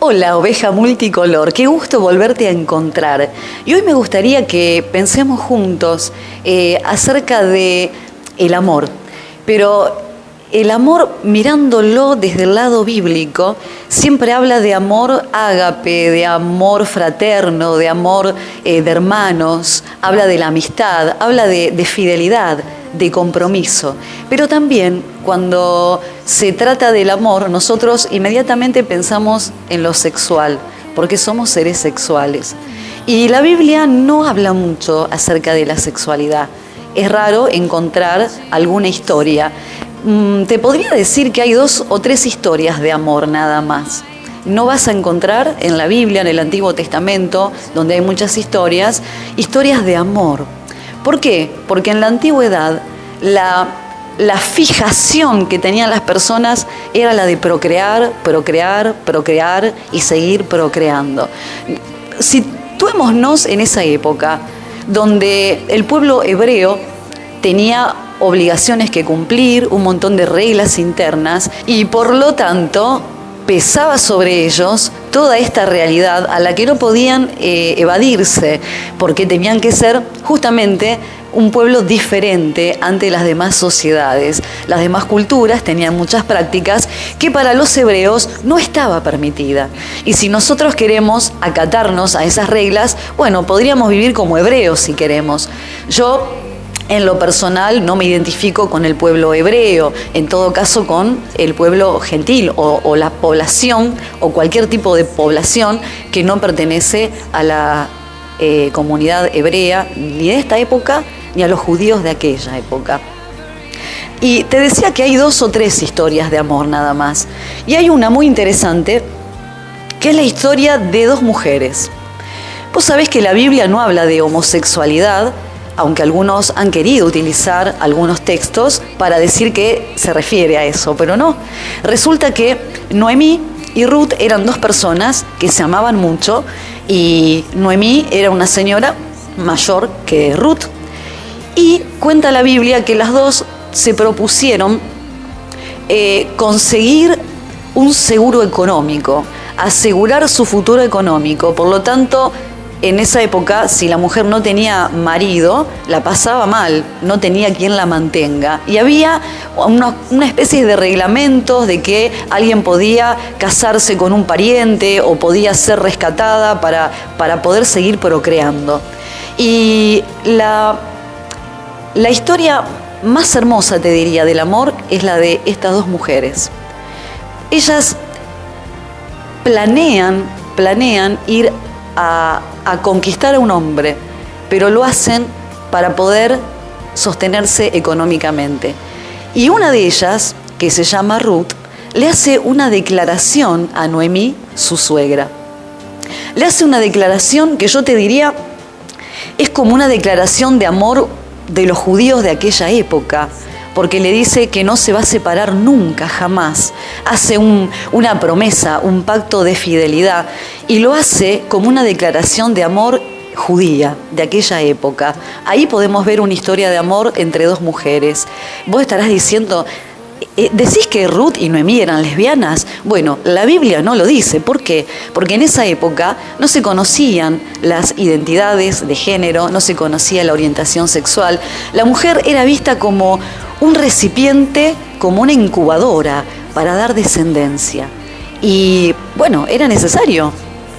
Hola, oveja multicolor, qué gusto volverte a encontrar. Y hoy me gustaría que pensemos juntos acerca de el amor, pero el amor mirándolo desde el lado bíblico siempre habla de amor ágape, de amor fraterno, de amor de hermanos, habla de la amistad, habla de fidelidad, de compromiso. Pero también cuando se trata del amor, nosotros inmediatamente pensamos en lo sexual, porque somos seres sexuales. Y la Biblia no habla mucho acerca de la sexualidad. Es raro encontrar alguna historia. Te podría decir que hay 2 o 3 historias de amor nada más. No vas a encontrar en la Biblia, en el Antiguo Testamento, donde hay muchas historias de amor. ¿Por qué? Porque en la antigüedad la fijación que tenían las personas era la de procrear, procrear, procrear y seguir procreando. Situémonos en esa época donde el pueblo hebreo tenía obligaciones que cumplir, un montón de reglas internas y por lo tanto pesaba sobre ellos toda esta realidad a la que no podían evadirse, porque tenían que ser justamente un pueblo diferente ante las demás sociedades. Las demás culturas tenían muchas prácticas que para los hebreos no estaba permitida. Y si nosotros queremos acatarnos a esas reglas, bueno, podríamos vivir como hebreos si queremos. Yo, en lo personal, no me identifico con el pueblo hebreo, en todo caso con el pueblo gentil o la población o cualquier tipo de población que no pertenece a la comunidad hebrea ni de esta época ni a los judíos de aquella época. Y te decía que hay 2 o 3 historias de amor nada más. Y hay una muy interesante que es la historia de 2 mujeres. Vos sabés que la Biblia no habla de homosexualidad, aunque algunos han querido utilizar algunos textos para decir que se refiere a eso, pero no. Resulta que Noemí y Ruth eran 2 personas que se amaban mucho y Noemí era una señora mayor que Ruth. Y cuenta la Biblia que las 2 se propusieron conseguir un seguro económico, asegurar su futuro económico. Por lo tanto, en esa época, si la mujer no tenía marido, la pasaba mal, no tenía quien la mantenga. Y había una especie de reglamentos de que alguien podía casarse con un pariente o podía ser rescatada para poder seguir procreando. Y la historia más hermosa, te diría, del amor es la de estas 2 mujeres. Ellas planean ir a conquistar a un hombre, pero lo hacen para poder sostenerse económicamente. Y una de ellas, que se llama Ruth, le hace una declaración a Noemí, su suegra. Le hace una declaración que yo te diría es como una declaración de amor de los judíos de aquella época, porque le dice que no se va a separar nunca, jamás. Hace una promesa, un pacto de fidelidad, y lo hace como una declaración de amor judía de aquella época. Ahí podemos ver una historia de amor entre 2 mujeres. Vos estarás diciendo, ¿decís que Ruth y Noemí eran lesbianas? Bueno, la Biblia no lo dice. ¿Por qué? Porque en esa época no se conocían las identidades de género, no se conocía la orientación sexual. La mujer era vista como un recipiente, como una incubadora para dar descendencia. Y bueno, era necesario,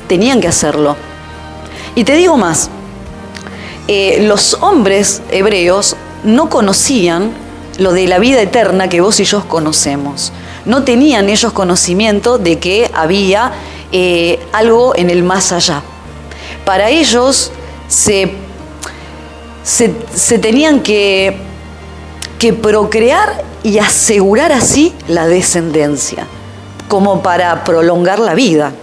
tenían que hacerlo. Y te digo más, los hombres hebreos no conocían lo de la vida eterna que vos y yo conocemos. No tenían ellos conocimiento de que había algo en el más allá. Para ellos se tenían que procrear y asegurar así la descendencia, como para prolongar la vida,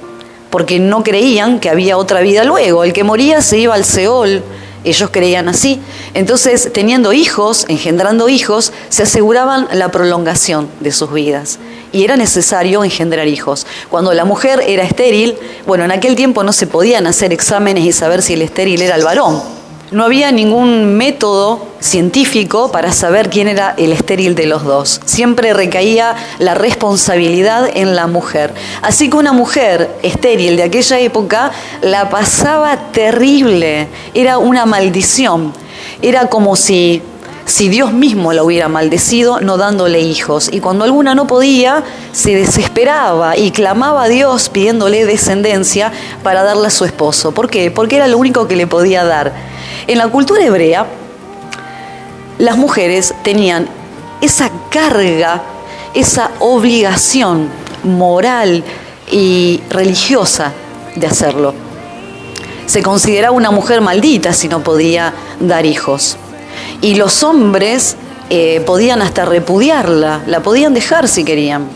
porque no creían que había otra vida luego. El que moría se iba al Seol. Ellos creían así. Entonces, teniendo hijos, engendrando hijos, se aseguraban la prolongación de sus vidas. Y era necesario engendrar hijos. Cuando la mujer era estéril, bueno, en aquel tiempo no se podían hacer exámenes y saber si el estéril era el varón. No había ningún método científico para saber quién era el estéril de los dos. Siempre recaía la responsabilidad en la mujer. Así que una mujer estéril de aquella época la pasaba terrible. Era una maldición. Era como si Dios mismo la hubiera maldecido no dándole hijos. Y cuando alguna no podía, se desesperaba y clamaba a Dios pidiéndole descendencia para darle a su esposo. ¿Por qué? Porque era lo único que le podía dar. En la cultura hebrea, las mujeres tenían esa carga, esa obligación moral y religiosa de hacerlo. Se consideraba una mujer maldita si no podía dar hijos. Y los hombres podían hasta repudiarla, la podían dejar si querían.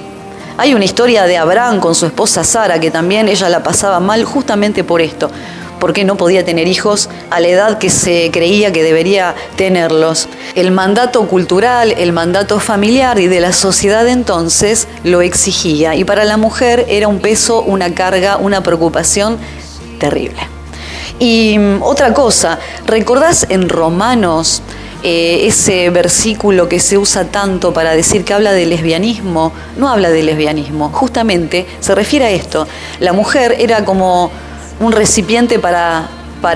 Hay una historia de Abraham con su esposa Sara, que también ella la pasaba mal justamente por esto, porque no podía tener hijos a la edad que se creía que debería tenerlos. El mandato cultural, el mandato familiar y de la sociedad entonces lo exigía. Y para la mujer era un peso, una carga, una preocupación terrible. Y otra cosa, ¿recordás en Romanos ese versículo que se usa tanto para decir que habla de lesbianismo? No habla de lesbianismo, justamente se refiere a esto. La mujer era como un recipiente para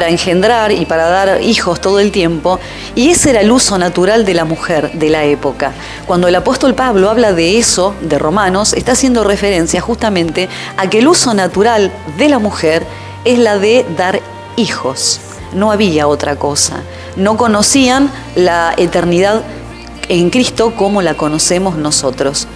engendrar y para dar hijos todo el tiempo, y ese era el uso natural de la mujer de la época. Cuando el apóstol Pablo habla de eso, de Romanos, está haciendo referencia justamente a que el uso natural de la mujer es la de dar hijos. No había otra cosa. No conocían la eternidad en Cristo como la conocemos nosotros.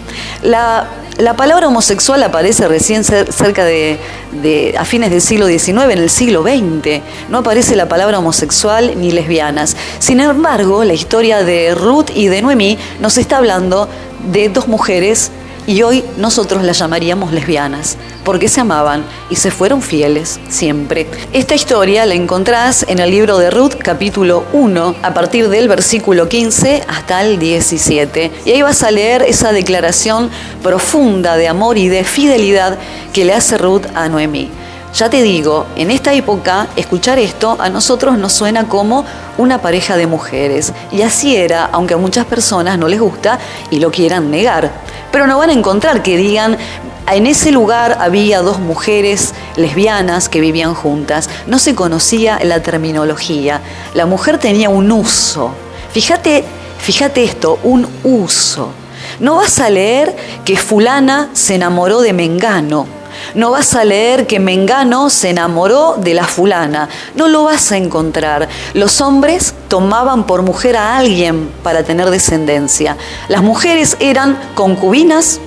La palabra homosexual aparece recién cerca a fines del siglo XIX, en el siglo XX. No aparece la palabra homosexual ni lesbianas. Sin embargo, la historia de Ruth y de Noemí nos está hablando de dos mujeres, y hoy nosotros las llamaríamos lesbianas, porque se amaban y se fueron fieles siempre. Esta historia la encontrás en el libro de Ruth, capítulo 1, a partir del versículo 15 hasta el 17. Y ahí vas a leer esa declaración profunda de amor y de fidelidad que le hace Ruth a Noemí. Ya te digo, en esta época, escuchar esto a nosotros nos suena como una pareja de mujeres. Y así era, aunque a muchas personas no les gusta y lo quieran negar. Pero no van a encontrar que digan, en ese lugar había dos mujeres lesbianas que vivían juntas. No se conocía la terminología. La mujer tenía un uso. Fíjate esto, un uso. No vas a leer que fulana se enamoró de Mengano. No vas a leer que Mengano se enamoró de la fulana. No lo vas a encontrar. Los hombres tomaban por mujer a alguien para tener descendencia. Las mujeres eran concubinas,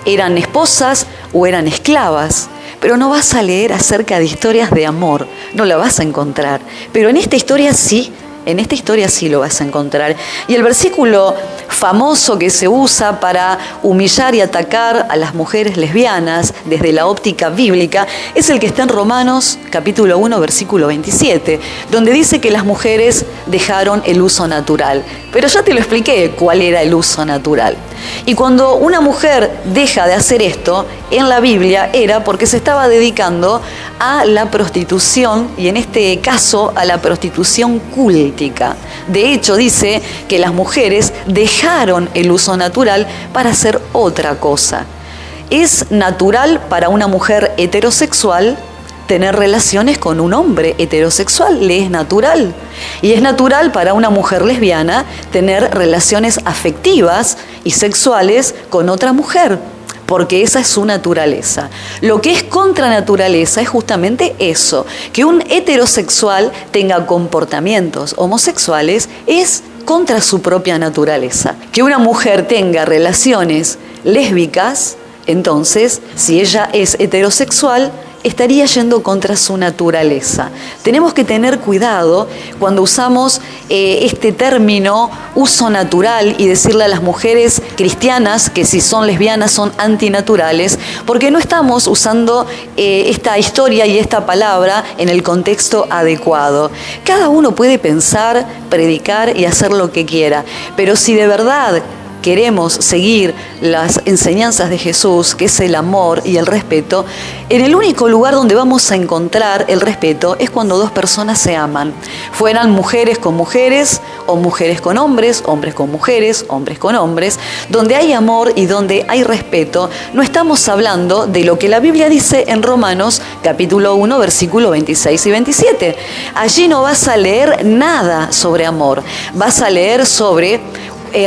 eran esposas o eran esclavas. Pero no vas a leer acerca de historias de amor. No la vas a encontrar. Pero en esta historia sí. En esta historia sí lo vas a encontrar. Y el versículo famoso que se usa para humillar y atacar a las mujeres lesbianas desde la óptica bíblica es el que está en Romanos capítulo 1, versículo 27, donde dice que las mujeres dejaron el uso natural. Pero ya te lo expliqué cuál era el uso natural. Y cuando una mujer deja de hacer esto, en la Biblia era porque se estaba dedicando a la prostitución, y en este caso a la prostitución cultica. De hecho, dice que las mujeres dejaron el uso natural para hacer otra cosa. Es natural para una mujer heterosexual tener relaciones con un hombre heterosexual, le es natural. Y es natural para una mujer lesbiana tener relaciones afectivas y sexuales con otra mujer, porque esa es su naturaleza. Lo que es contra naturaleza es justamente eso, que un heterosexual tenga comportamientos homosexuales es contra su propia naturaleza. Que una mujer tenga relaciones lésbicas, entonces, si ella es heterosexual, estaría yendo contra su naturaleza. Tenemos que tener cuidado cuando usamos este término uso natural y decirle a las mujeres cristianas que si son lesbianas son antinaturales, porque no estamos usando esta historia y esta palabra en el contexto adecuado. Cada uno puede pensar, predicar y hacer lo que quiera, pero si de verdad queremos seguir las enseñanzas de Jesús, que es el amor y el respeto, en el único lugar donde vamos a encontrar el respeto es cuando dos personas se aman. Fueran mujeres con mujeres o mujeres con hombres, hombres con mujeres, hombres con hombres. Donde hay amor y donde hay respeto, no estamos hablando de lo que la Biblia dice en Romanos capítulo 1, versículo 26 y 27. Allí no vas a leer nada sobre amor, vas a leer sobre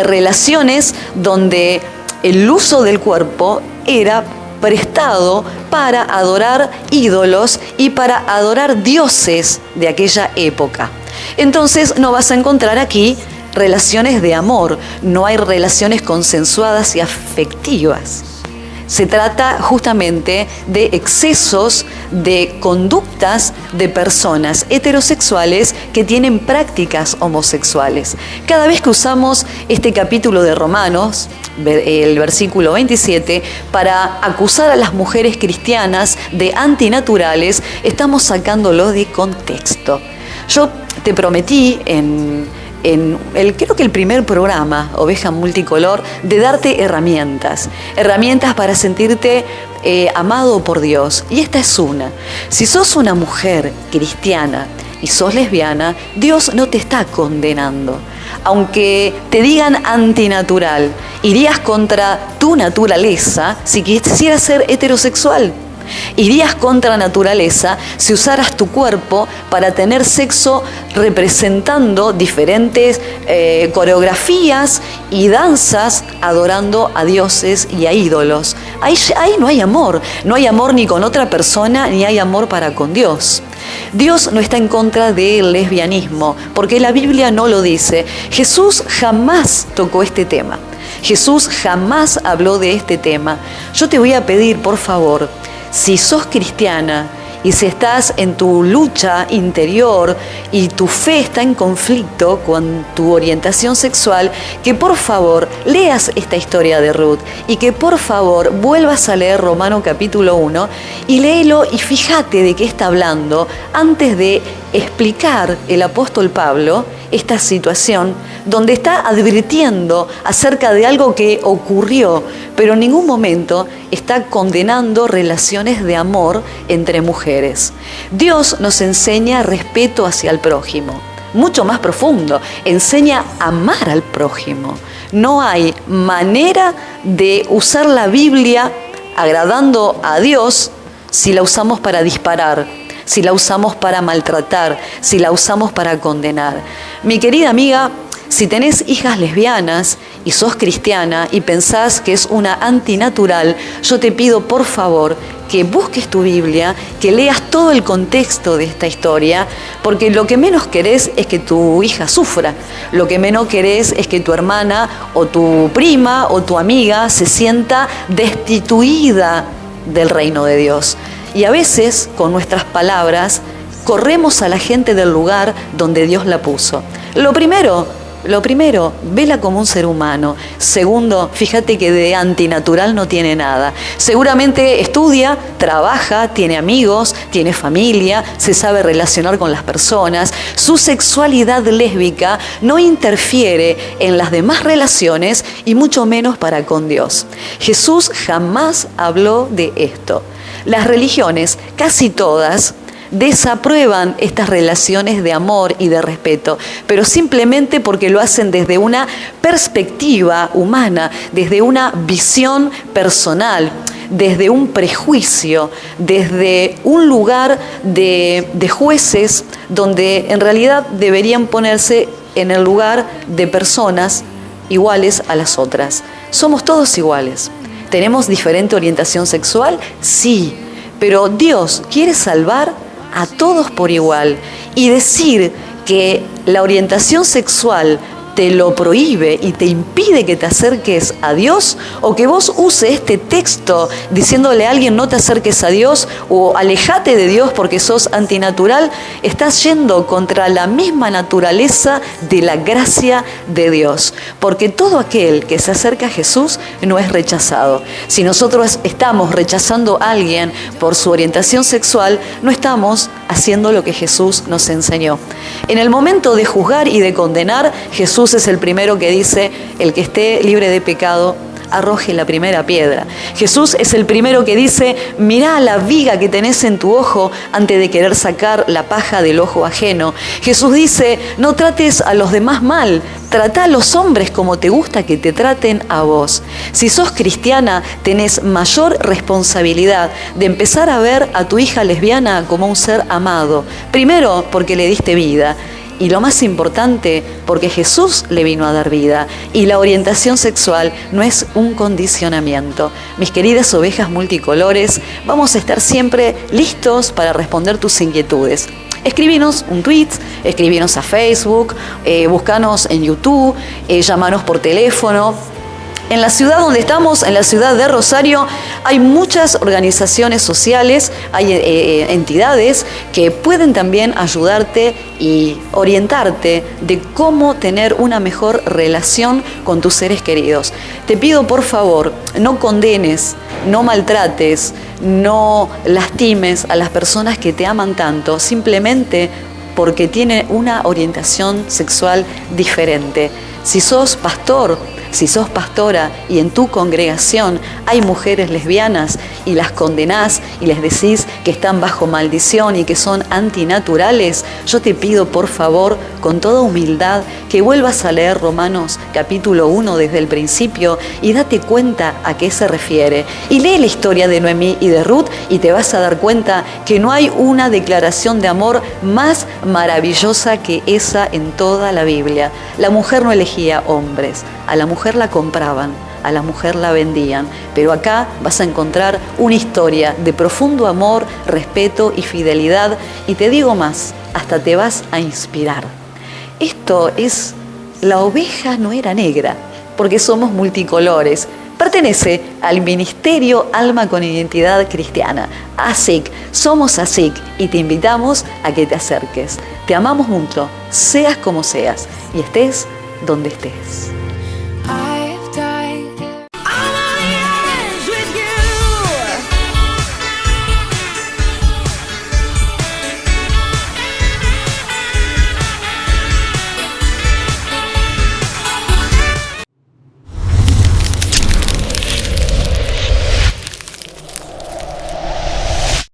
relaciones donde el uso del cuerpo era prestado para adorar ídolos y para adorar dioses de aquella época. Entonces no vas a encontrar aquí relaciones de amor, no hay relaciones consensuadas y afectivas. Se trata justamente de excesos de conductas de personas heterosexuales que tienen prácticas homosexuales. Cada vez que usamos este capítulo de Romanos, el versículo 27, para acusar a las mujeres cristianas de antinaturales, estamos sacándolo de contexto. Yo te prometí creo que el primer programa, Oveja Multicolor, de darte herramientas para sentirte amado por Dios. Y esta es una. Si sos una mujer cristiana y sos lesbiana, Dios no te está condenando. Aunque te digan antinatural, irías contra tu naturaleza si quisieras ser heterosexual. Irías contra naturaleza si usaras tu cuerpo para tener sexo representando diferentes coreografías y danzas adorando a dioses y a ídolos. Ahí no hay amor ni con otra persona, ni hay amor para con Dios. Dios no está en contra del lesbianismo, porque la Biblia no lo dice. Jesús jamás tocó este tema. Jesús jamás habló de este tema. Yo te voy a pedir, por favor, si sos cristiana y si estás en tu lucha interior y tu fe está en conflicto con tu orientación sexual, que por favor leas esta historia de Ruth y que por favor vuelvas a leer Romano capítulo 1 y léelo y fíjate de qué está hablando antes de explicar el apóstol Pablo esta situación donde está advirtiendo acerca de algo que ocurrió, pero en ningún momento está condenando relaciones de amor entre mujeres. Dios nos enseña respeto hacia el prójimo, mucho más profundo, enseña a amar al prójimo. No hay manera de usar la Biblia agradando a Dios si la usamos para disparar, si la usamos para maltratar, si la usamos para condenar. Mi querida amiga, si tenés hijas lesbianas y sos cristiana y pensás que es una antinatural, yo te pido por favor que busques tu Biblia, que leas todo el contexto de esta historia, porque lo que menos querés es que tu hija sufra, lo que menos querés es que tu hermana o tu prima o tu amiga se sienta destituida del reino de Dios. Y a veces, con nuestras palabras, corremos a la gente del lugar donde Dios la puso. Lo primero, vela como un ser humano. Segundo, fíjate que de antinatural no tiene nada. Seguramente estudia, trabaja, tiene amigos, tiene familia, se sabe relacionar con las personas. Su sexualidad lésbica no interfiere en las demás relaciones y mucho menos para con Dios. Jesús jamás habló de esto. Las religiones, casi todas, desaprueban estas relaciones de amor y de respeto, pero simplemente porque lo hacen desde una perspectiva humana, desde una visión personal, desde un prejuicio, desde un lugar de jueces donde en realidad deberían ponerse en el lugar de personas iguales a las otras. Somos todos iguales. ¿Tenemos diferente orientación sexual? Sí, pero Dios quiere salvar a todos por igual y decir que la orientación sexual te lo prohíbe y te impide que te acerques a Dios, o que vos uses este texto diciéndole a alguien no te acerques a Dios o alejate de Dios porque sos antinatural, estás yendo contra la misma naturaleza de la gracia de Dios, porque todo aquel que se acerca a Jesús no es rechazado. Si nosotros estamos rechazando a alguien por su orientación sexual, no estamos haciendo lo que Jesús nos enseñó. En el momento de juzgar y de condenar, Jesús es el primero que dice: el que esté libre de pecado, arroje la primera piedra. Jesús es el primero que dice: mirá la viga que tenés en tu ojo antes de querer sacar la paja del ojo ajeno. Jesús dice: no trates a los demás mal, trata a los hombres como te gusta que te traten a vos. Si sos cristiana, tenés mayor responsabilidad de empezar a ver a tu hija lesbiana como un ser amado. Primero, porque le diste vida. Y lo más importante, porque Jesús le vino a dar vida. Y la orientación sexual no es un condicionamiento. Mis queridas ovejas multicolores, vamos a estar siempre listos para responder tus inquietudes. Escribinos un tweet, escribinos a Facebook, buscanos en YouTube, llamanos por teléfono. En la ciudad donde estamos, en la ciudad de Rosario, hay muchas organizaciones sociales, hay entidades que pueden también ayudarte y orientarte de cómo tener una mejor relación con tus seres queridos. Te pido, por favor, no condenes, no maltrates, no lastimes a las personas que te aman tanto, simplemente porque tienen una orientación sexual diferente. Si sos pastor, si sos pastora y en tu congregación hay mujeres lesbianas y las condenás y les decís que están bajo maldición y que son antinaturales, yo te pido por favor, con toda humildad, que vuelvas a leer Romanos capítulo 1 desde el principio y date cuenta a qué se refiere. Y lee la historia de Noemí y de Ruth y te vas a dar cuenta que no hay una declaración de amor más maravillosa que esa en toda la Biblia. La mujer no elegía hombres, a la mujer la compraban, a la mujer la vendían, pero acá vas a encontrar una historia de profundo amor, respeto y fidelidad, y te digo más, hasta te vas a inspirar. Esto es, la oveja no era negra, porque somos multicolores. Pertenece al Ministerio Alma con Identidad Cristiana, ASIC. Somos ASIC y te invitamos a que te acerques. Te amamos mucho, seas como seas y estés donde estés.